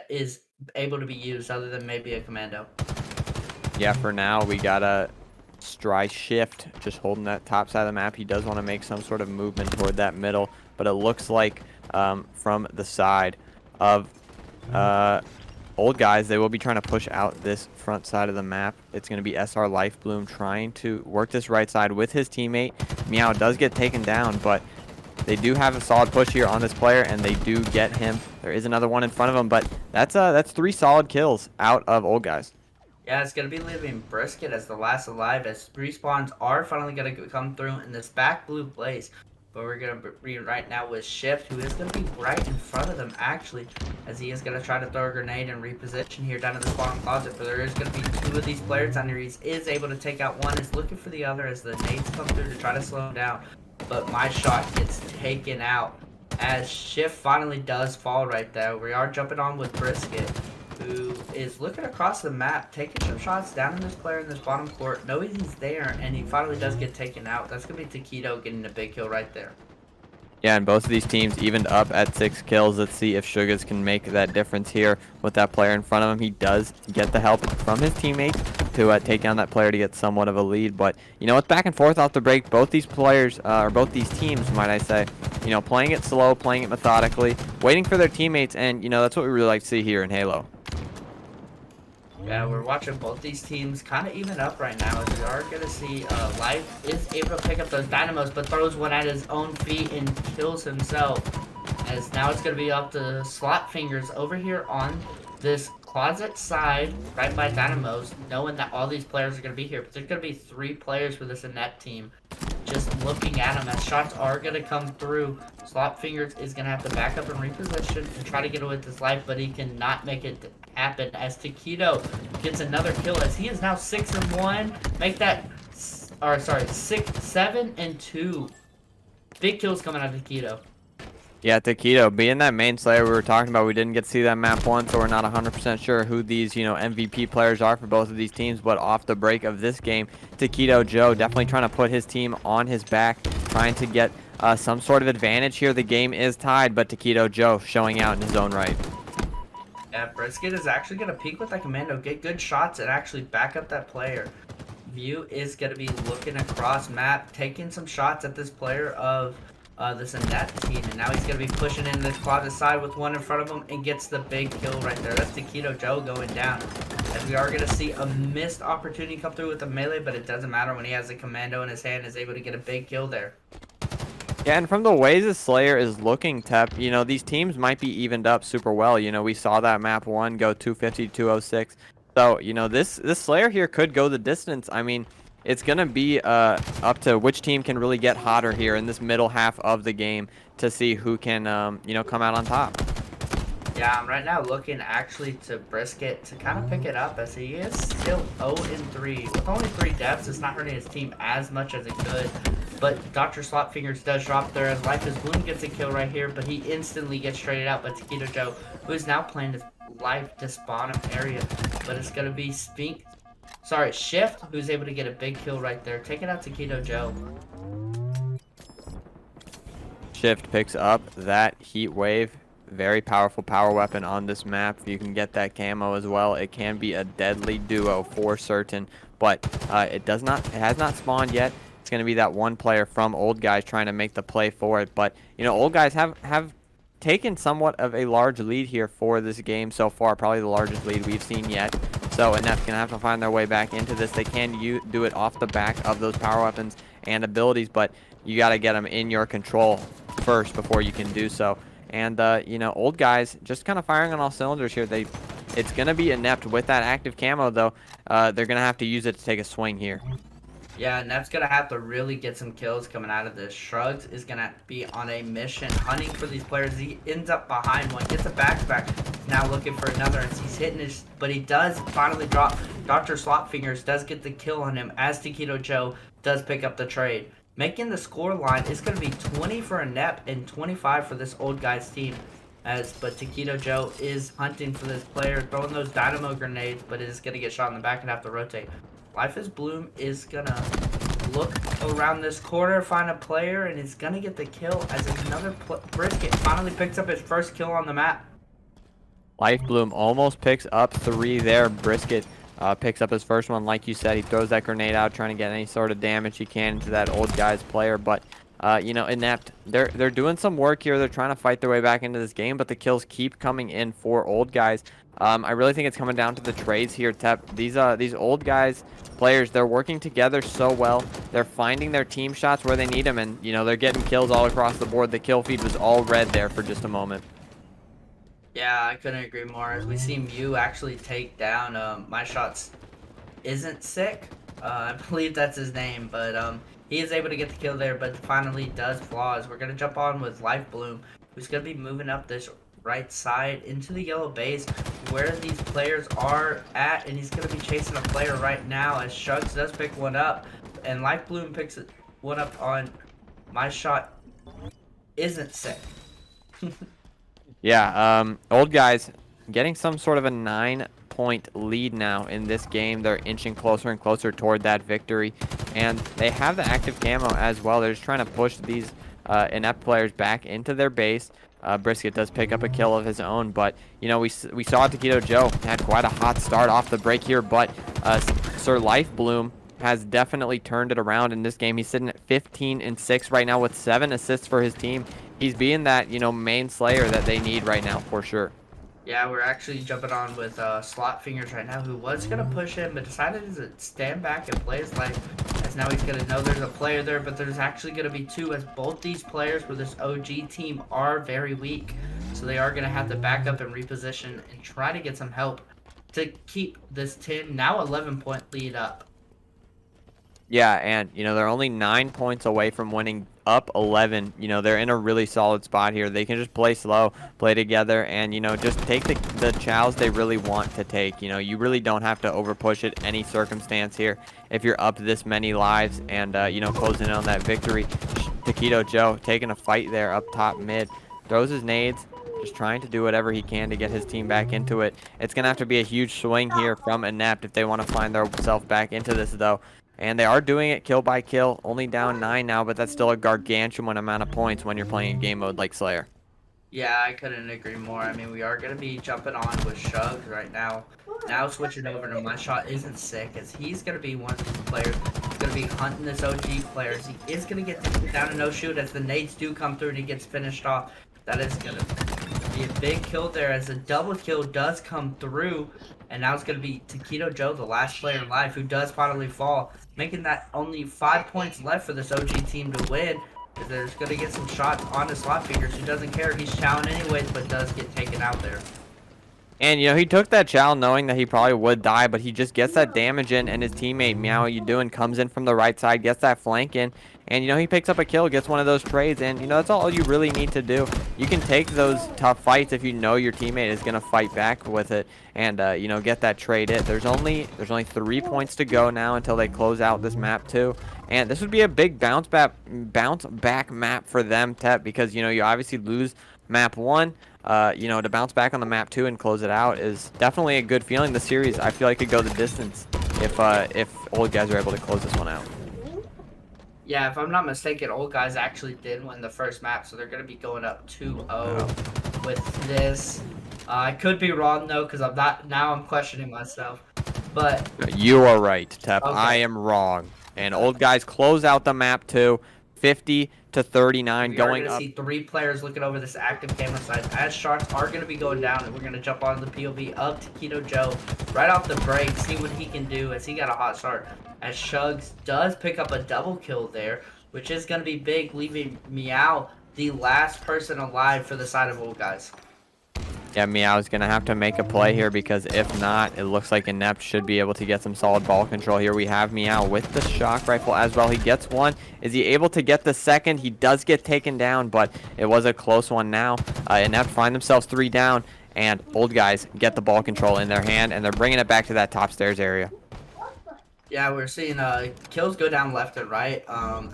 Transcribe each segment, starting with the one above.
that is able to be used other than maybe a commando. Yeah, for now, we got a Stry Shift just holding that top side of the map. He does want to make some sort of movement toward that middle, but it looks like from the side of uh, Old Guys, they will be trying to push out this front side of the map. It's going to be SR Lifebloom trying to work this right side with his teammate. Meow does get taken down, but they do have a solid push here on this player, and they do get him. There is another one in front of him, but that's 3 solid kills out of Old Guys. Yeah, it's going to be leaving Brisket as the last alive as respawns are finally going to come through in this back blue place. But we're going to be right now with Shift, who is going to be right in front of them, actually, as he is going to try to throw a grenade and reposition here down to the bottom closet. But there is going to be 2 of these players on here. He is able to take out one, is looking for the other as the nades come through to try to slow him down. But my shot gets taken out as Shift finally does fall right there. We are jumping on with Brisket, who is looking across the map, taking some shots down in this player in this bottom court, knowing he's there, and he finally does get taken out. That's going to be Taquito getting a big kill right there. Yeah, and both of these teams evened up at 6 kills. Let's see if Sugas can make that difference here with that player in front of him. He does get the help from his teammates to take down that player to get somewhat of a lead. But, you know, it's back and forth off the break. Both these players, or both these teams, might I say, you know, playing it slow, playing it methodically, waiting for their teammates, and, you know, that's what we really like to see here in Halo. Yeah, we're watching both these teams kind of even up right now as we are going to see Life is able to pick up those dynamos but throws one at his own feet and kills himself. As now it's going to be up to Slot Fingers over here on this closet side right by dynamos, knowing that all these players are going to be here. But there's going to be 3 players for this Inept team. Just looking at him as shots are going to come through. Slot Fingers is going to have to back up and reposition and try to get away with his life, but he cannot make it happen as Taquito gets another kill as he is now 6-1. Make that, or sorry, 7-2. Big kills coming out of Taquito. Yeah, Taquito, being that main Slayer we were talking about, we didn't get to see that map once, so we're not 100% sure who these, you know, MVP players are for both of these teams. But off the break of this game, Taquito Joe definitely trying to put his team on his back, trying to get some sort of advantage here. The game is tied, but Taquito Joe showing out in his own right. Yeah, Brisket is actually going to peek with that commando, get good shots, and actually back up that player. View is going to be looking across map, taking some shots at this player of this Inept team, and now he's going to be pushing in this closet side with one in front of him and gets the big kill right there. That's Taquito Joe going down. As we are going to see a missed opportunity come through with the melee, but it doesn't matter when he has a commando in his hand, is able to get a big kill there. Yeah, and from the ways the Slayer is looking, Tep, you know, these teams might be evened up super well. You know, we saw that map 1 go 250 to 206. So, you know, this Slayer here could go the distance. I mean, it's going to be up to which team can really get hotter here in this middle half of the game to see who can, you know, come out on top. Yeah, I'm right now looking actually to Brisket to kind of pick it up as he is still 0-3. With only 3 deaths, it's not hurting his team as much as it could. But Dr. Slot Fingers does drop there as Life is Bloom gets a kill right here, but he instantly gets traded out by Taquito Joe, who is now playing his Life to bottom area. But it's going to be Shift, who's able to get a big kill right there. Taking out Taquito Joe. Shift picks up that Heat Wave. Very powerful power weapon on this map. If you can get that camo as well, it can be a deadly duo for certain. But it has not spawned yet. It's going to be that one player from Old Guys trying to make the play for it. But, you know, Old Guys have taken somewhat of a large lead here for this game so far. Probably the largest lead we've seen yet. So Inept's going to have to find their way back into this. They can do it off the back of those power weapons and abilities, but you got to get them in your control first before you can do so. And, you know, Old Guys just kind of firing on all cylinders here. It's going to be Inept with that active camo, though. They're going to have to use it to take a swing here. Yeah, Inept's going to have to really get some kills coming out of this. Shrugs is going to be on a mission, hunting for these players. He ends up behind one, gets a back-to-back, now looking for another, and he's hitting his, but he does finally drop. Dr. Slot Fingers does get the kill on him, as Taquito Joe does pick up the trade. Making the score line is going to be 20 for Inept and 25 for this Old Guys team. But Taquito Joe is hunting for this player, throwing those dynamo grenades, but is going to get shot in the back and have to rotate. Life is Bloom is going to look around this corner, find a player, and is going to get the kill as another Brisket finally picks up his first kill on the map. Life Bloom almost picks up 3 there. Brisket picks up his first one. Like you said, he throws that grenade out, trying to get any sort of damage he can into that old guy's player. But, you know, Inept, they're doing some work here. They're trying to fight their way back into this game, but the kills keep coming in for old guys. I really think it's coming down to the trades here, Tep. These old guys, players, they're working together so well. They're finding their team shots where they need them, and, you know, they're getting kills all across the board. The kill feed was all red there for just a moment. Yeah, I couldn't agree more. As we see Mew actually take down My Shots Isn't Sick. I believe that's his name, but he is able to get the kill there, but finally does flaws. We're going to jump on with Life Bloom, who's going to be moving up this right side into the yellow base where these players are at, and he's going to be chasing a player right now as Shugs does pick one up, and Life Bloom picks one up on My Shot Isn't Sick. Yeah, old guys getting some sort of a 9-point lead now in this game. They're inching closer and closer toward that victory, and they have the active camo as well. They're just trying to push these Inept players back into their base. Brisket does pick up a kill of his own, but, you know, we saw Taquito Joe had quite a hot start off the break here, but Sir Life Bloom has definitely turned it around in this game. He's sitting at 15-6 right now with 7 assists for his team. He's being that, you know, main slayer that they need right now for sure. Yeah, we're actually jumping on with Slot Fingers right now, who was going to push him, but decided to stand back and play his life, as now he's going to know there's a player there, but there's actually going to be 2, as both these players for this OG team are very weak, so they are going to have to back up and reposition and try to get some help to keep this 10, now 11-point lead up. Yeah, and, you know, they're only 9 points away from winning, up 11. You know, they're in a really solid spot here. They can just play slow, play together, and, you know, just take the chows they really want to take. You know, you really don't have to overpush it any circumstance here if you're up this many lives and, you know, closing in on that victory. Taquito Joe taking a fight there up top mid, throws his nades, just trying to do whatever he can to get his team back into it. It's going to have to be a huge swing here from Inept if they want to find themselves back into this, though. And they are doing it kill by kill, only down 9 now, but that's still a gargantuan amount of points when you're playing in game mode like Slayer. Yeah, I couldn't agree more. I mean, we are going to be jumping on with Shugs right now. Now switching over to My Shot Isn't Sick, as he's going to be one of these players who's going to be hunting this OG players. He is going to get down to no shoot as the nades do come through and he gets finished off. That is going to be a big kill there as a double kill does come through. And now it's going to be Taquito Joe, the last player alive, who does finally fall, making that only 5 points left for this OG team to win. Because they're just going to get some shots on the Slot Fingers, who doesn't care. He's chowing anyways, but does get taken out there. And, you know, he took that chow knowing that he probably would die, but he just gets that damage in, and his teammate, Meow, you doing, comes in from the right side, gets that flank in, and, you know, he picks up a kill, gets one of those trades, and, you know, that's all you really need to do. You can take those tough fights if you know your teammate is going to fight back with it and, you know, get that trade in. There's only 3 points to go now until they close out this map, too. And this would be a big bounce back map for them, Tep, because, you know, you obviously lose map 1. You know, to bounce back on the map 2 and close it out is definitely a good feeling. The series, I feel like, could go the distance if old guys are able to close this one out. Yeah, if I'm not mistaken, old guys actually did win the first map, so they're going to be going up 2-0 with this. I could be wrong, though, because I'm questioning myself. But you are right, Tep. Okay. I am wrong. And old guys close out the map 2, 50-39, going up. See 3 players looking over this active camera side as sharks are going to be going down, and we're going to jump on the POV of Taquito Joe right off the break, see what he can do as he got a hot start. As Shugs does pick up a double kill there, which is going to be big, leaving Meow the last person alive for the side of old guys. Yeah, Meow's going to have to make a play here because if not, it looks like Inept should be able to get some solid ball control here. We have Meow with the shock rifle as well. He gets one. Is he able to get the second? He does get taken down, but it was a close one now. Inept find themselves 3 down, and old guys get the ball control in their hand, and they're bringing it back to that top stairs area. Yeah, we're seeing kills go down left and right,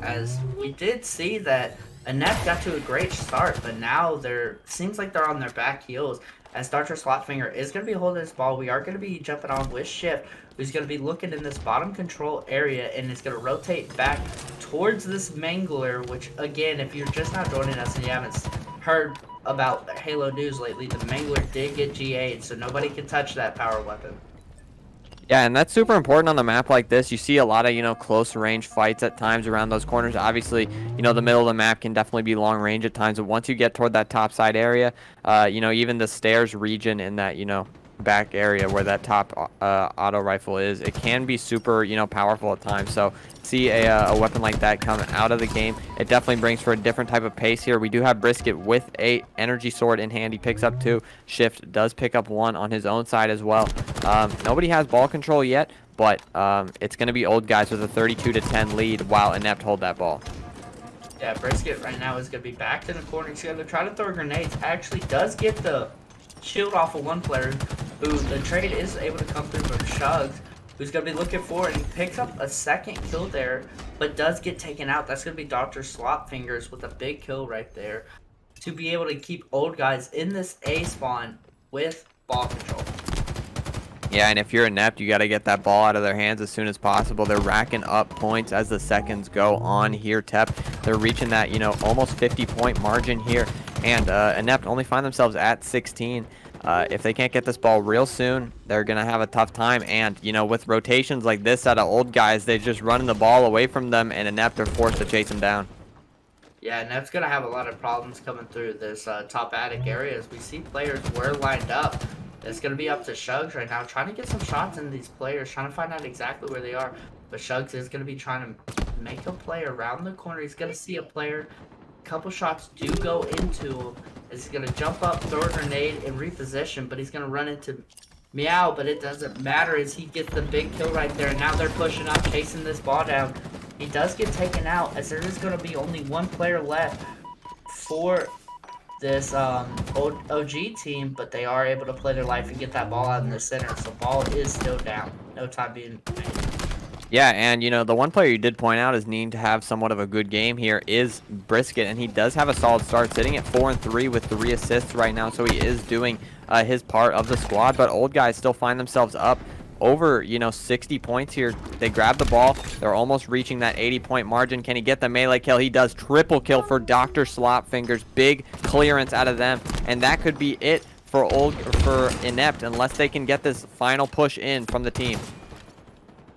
as we did see that Inept got to a great start, but now seems like they're on their back heels. As Starter Slotfinger is going to be holding this ball, we are going to be jumping on with Shift, who's going to be looking in this bottom control area, and is going to rotate back towards this Mangler, which, again, if you're just not joining us and you haven't heard about Halo news lately, the Mangler did get GA'd, so nobody can touch that power weapon. Yeah, and that's super important on a map like this. You see a lot of, close range fights at times around those corners. Obviously, the middle of the map can definitely be long range at times, but once you get toward that top side area, even the stairs region in that, back area where that top auto rifle is, it can be super, powerful at times. So see a weapon like that come out of the game, it definitely brings for a different type of pace here. We do have Brisket with a energy sword in hand. He picks up 2. Shift does pick up 1 on his own side as well. Nobody has ball control yet, but it's going to be Old Guys with a 32-10 lead while Inept hold that ball. Yeah, Brisket right now is going to be backed in the corner. He's going to try to throw grenades. Actually does get the shield off of one player who the trade is able to come through from Shugs, who's going to be looking for it. And he picks up a second kill there, but does get taken out. That's going to be Dr. Slopfingers with a big kill right there to be able to keep Old Guys in this A spawn with ball control. Yeah, and if you're Inept, you got to get that ball out of their hands as soon as possible. They're racking up points as the seconds go on here, Tep. They're reaching that, almost 50-point margin here. And Inept only find themselves at 16. If they can't get this ball real soon, they're going to have a tough time. And, with rotations like this out of Old Guys, they're just running the ball away from them, and Inept are forced to chase them down. Yeah, Inept's going to have a lot of problems coming through this top attic area as we see players were lined up. It's going to be up to Shugs right now, trying to get some shots into these players, trying to find out exactly where they are. But Shugs is going to be trying to make a play around the corner. He's going to see a player. A couple shots do go into him. He's going to jump up, throw a grenade, and reposition, but he's going to run into Meow, but it doesn't matter as he gets the big kill right there. And now they're pushing up, chasing this ball down. He does get taken out as there is going to be only one player left for this OG team, but they are able to play their life and get that ball out in the center. So ball is still down. No time being made. Yeah, and the one player you did point out is needing to have somewhat of a good game here is Brisket, and he does have a solid start, sitting at 4-3 with 3 assists right now, so he is doing his part of the squad. But Old Guys still find themselves up over 60 points here. They grab the ball, they're almost reaching that 80-point margin. Can he get the melee kill? He does. Triple kill for Dr. Slopfingers. Big clearance out of them, and that could be it for Inept unless they can get this final push in from the team.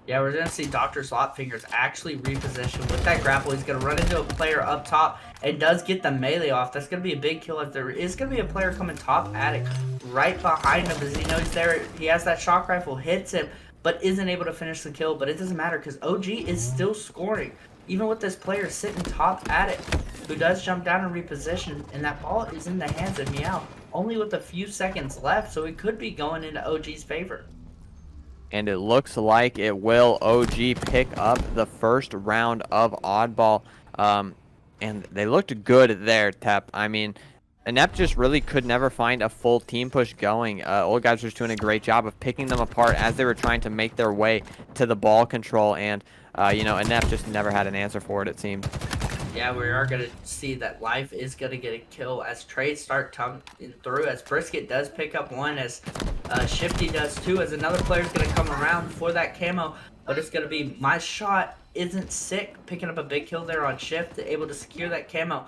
Yeah, we're going to see Dr. Slopfingers actually reposition with that grapple. He's going to run into a player up top and does get the melee off. That's going to be a big kill. If there is going to be a player coming top attic right behind him as he knows there. He has that shock rifle, hits him, but isn't able to finish the kill. But it doesn't matter because OG is still scoring. Even with this player sitting top attic, who does jump down and reposition, and that ball is in the hands of Meow. Only with a few seconds left, so it could be going into OG's favor. And it looks like it will. OG pick up the first round of Oddball. And they looked good there, Tep. I mean, Inept just really could never find a full team push going. Old Guys were just doing a great job of picking them apart as they were trying to make their way to the ball control. And, Inept just never had an answer for it, it seemed. Yeah, we are going to see that Life is going to get a kill as trades start coming through, as Brisket does pick up 1, as Shifty does 2, as another player is going to come around for that camo, but it's going to be My Shot Isn't Sick, picking up a big kill there on Shift, able to secure that camo.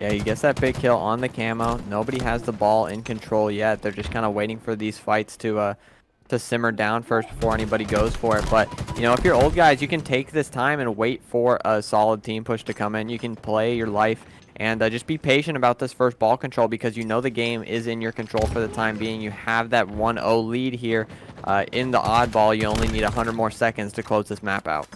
Yeah, he gets that big kill on the camo. Nobody has the ball in control yet. They're just kind of waiting for these fights to simmer down first before anybody goes for it. But if you're Old Guys, you can take this time and wait for a solid team push to come in. You can play your life and just be patient about this first ball control, because the game is in your control for the time being. You have that 1-0 lead here in the Oddball. You only need 100 more seconds to close this map out.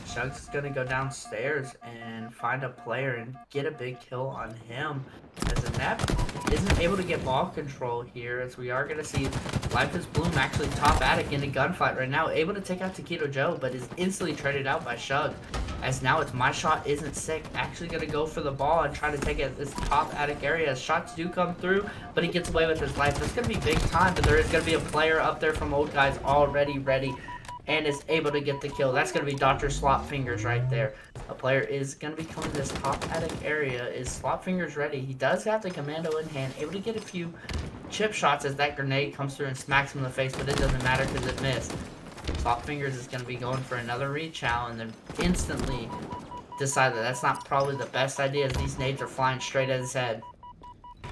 Shugs is going to go downstairs and find a player and get a big kill on him, as Inept isn't able to get ball control here, as we are going to see Life is Bloom actually top attic in a gunfight right now, able to take out Taquito Joe, but is instantly traded out by Shug, as now it's My Shot Isn't Sick, actually going to go for the ball and try to take it this top attic area, as shots do come through, but he gets away with his life. That's going to be big time, but there is going to be a player up there from Old Guys already ready, and is able to get the kill. That's going to be Dr. Slopfingers right there. A player is going to be coming to this top attic area. Is Slopfingers ready? He does have the commando in hand, able to get a few chip shots as that grenade comes through and smacks him in the face, but it doesn't matter because it missed. Slopfingers is going to be going for another reach out, and then instantly decide that that's not probably the best idea as these nades are flying straight at his head.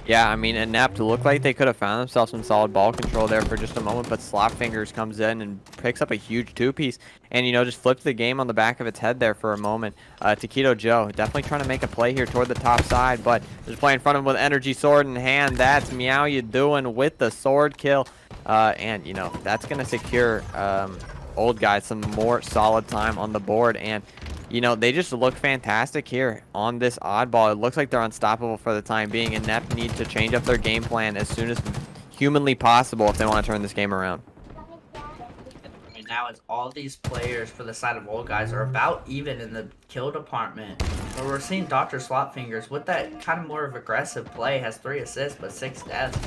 Yeah, I mean, Inept looked like they could have found themselves some solid ball control there for just a moment, but Slop Fingers comes in and picks up a huge two-piece and, just flips the game on the back of its head there for a moment. Taquito Joe definitely trying to make a play here toward the top side, but there's a play in front of him with Energy Sword in hand. That's Meow You doing with the sword kill. And, that's going to secure Old Guy some more solid time on the board. And they just look fantastic here on this oddball. It looks like they're unstoppable for the time being. Inept need to change up their game plan as soon as humanly possible if they want to turn this game around. Right now, it's all these players for the side of Old Guys are about even in the kill department. But we're seeing Dr. Slopfingers with that kind of more of aggressive play, has 3 assists but 6 deaths.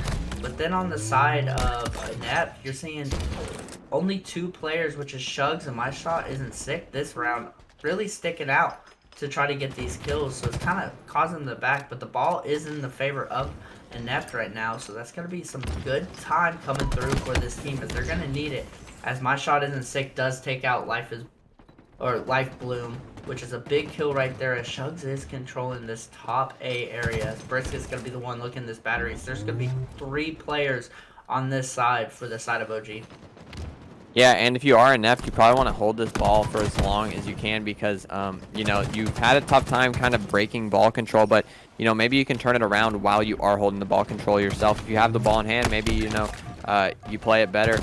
But then on the side of Inept, you're seeing only 2 players, which is Shugs and My Shot isn't sick this round, really sticking out to try to get these kills, so it's kind of causing the back, but the ball is in the favor of Inept right now, so that's going to be some good time coming through for this team as they're going to need it, as My Shot isn't sick does take out Life Bloom, which is a big kill right there as Shugs is controlling this top A area. As Brisket's going to be the one looking this battery, so there's going to be 3 players on this side for the side of OG. Yeah, and if you are Inept, you probably want to hold this ball for as long as you can because, you've had a tough time kind of breaking ball control, but, maybe you can turn it around while you are holding the ball control yourself. If you have the ball in hand, maybe, you play it better.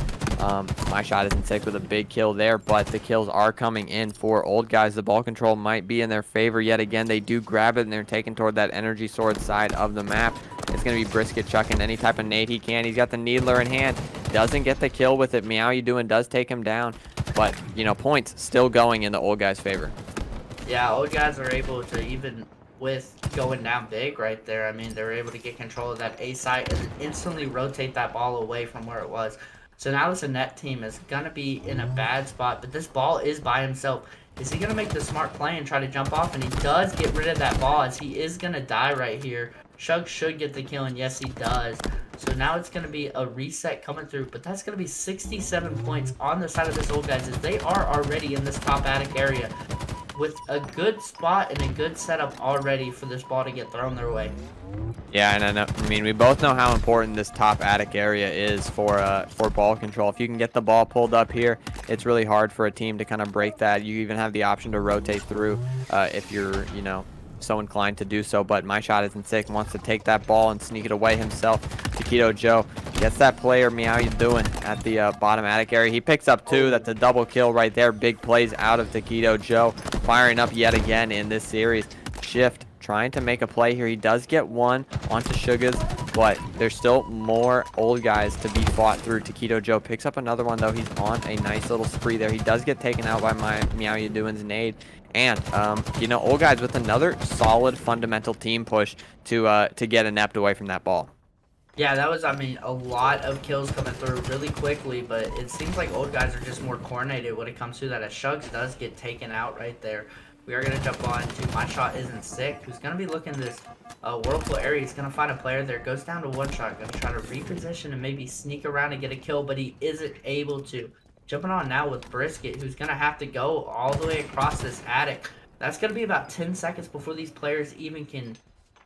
My Shot isn't sick with a big kill there, but the kills are coming in for Old Guys. The ball control might be in their favor yet again. They do grab it, and they're taking toward that Energy Sword side of the map. It's going to be Brisket chucking any type of nade he can. He's got the Needler in hand. Doesn't get the kill with it. Meow You Doing does take him down. But, points still going in the Old Guys' favor. Yeah, Old Guys are able to, even with going down big right there, I mean, they're able to get control of that A site and instantly rotate that ball away from where it was. So now this Inept team is going to be in a bad spot, but this ball is by himself. Is he going to make the smart play and try to jump off? And he does get rid of that ball as he is going to die right here. Shug should get the kill, and yes, he does. So now it's going to be a reset coming through, but that's going to be 67 points on the side of this Old Guys as they are already in this top attic area with a good spot and a good setup already for this ball to get thrown their way. Yeah, and I mean, we both know how important this top attic area is for ball control. If you can get the ball pulled up here, it's really hard for a team to kind of break that. You even have the option to rotate through if you're, so inclined to do so. But My Shot isn't sick, wants to take that ball and sneak it away himself. Taquito Joe gets that player, Meow You Doing, at the bottom attic area. He picks up 2. That's a double kill right there. Big plays out of Taquito Joe, firing up yet again in this series. Shift trying to make a play here. He does get 1 onto Sugas, but there's still more Old Guys to be fought through. Taquito Joe picks up another one, though. He's on a nice little spree there. He does get taken out by my Meow You Doing's nade. And, Old Guys with another solid fundamental team push to get Inept away from that ball. Yeah, that was, I mean, a lot of kills coming through really quickly, but it seems like Old Guys are just more coordinated when it comes to that, as Shugs does get taken out right there. We are going to jump on to My Shot Isn't Sick, who's going to be looking this whirlpool area. He's going to find a player there, goes down to 1 shot, going to try to reposition and maybe sneak around and get a kill, but he isn't able to. Jumping on now with Brisket, who's going to have to go all the way across this attic. That's going to be about 10 seconds before these players even can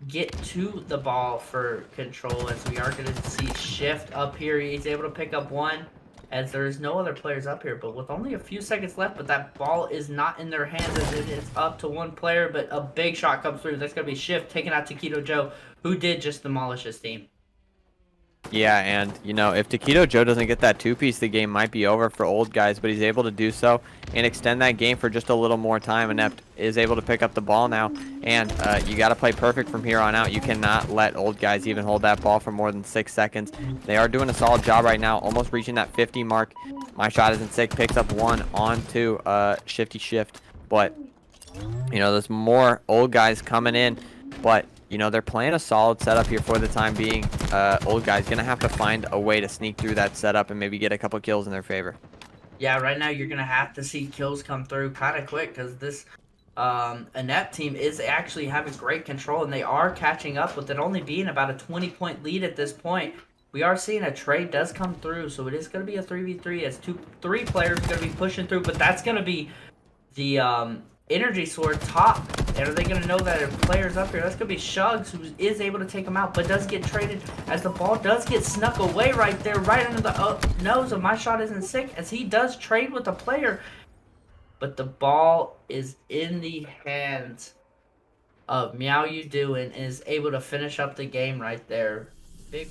get to the ball for control, as we are going to see Shift up here. He's able to pick up 1, as there's no other players up here, but with only a few seconds left, but that ball is not in their hands as it is up to 1 player, but a big shot comes through. That's going to be Shift taking out Taquito Joe, who did just demolish his team. Yeah, and, if Taquito Joe doesn't get that 2-piece, the game might be over for Old Guys, but he's able to do so and extend that game for just a little more time. Inept is able to pick up the ball now, and you got to play perfect from here on out. You cannot let Old Guys even hold that ball for more than 6 seconds. They are doing a solid job right now, almost reaching that 50 mark. My Shot Isn't Sick, picks up 1 onto Shifty Shift, but, there's more Old Guys coming in, but they're playing a solid setup here for the time being. Old Guys going to have to find a way to sneak through that setup and maybe get a couple kills in their favor. Yeah, right now you're going to have to see kills come through kind of quick, because this Inept team is actually having great control, and they are catching up with it only being about a 20-point lead at this point. We are seeing a trade does come through, so it is going to be a 3v3 as 3 players are going to be pushing through, but that's going to be the energy sword top. And are they going to know that a player's up here? That's going to be Shugs, who is able to take him out, but does get traded as the ball does get snuck away right there, right under the nose of My Shot Isn't Sick, as he does trade with the player. But the ball is in the hands of Meow You Do and is able to finish up the game right there. Big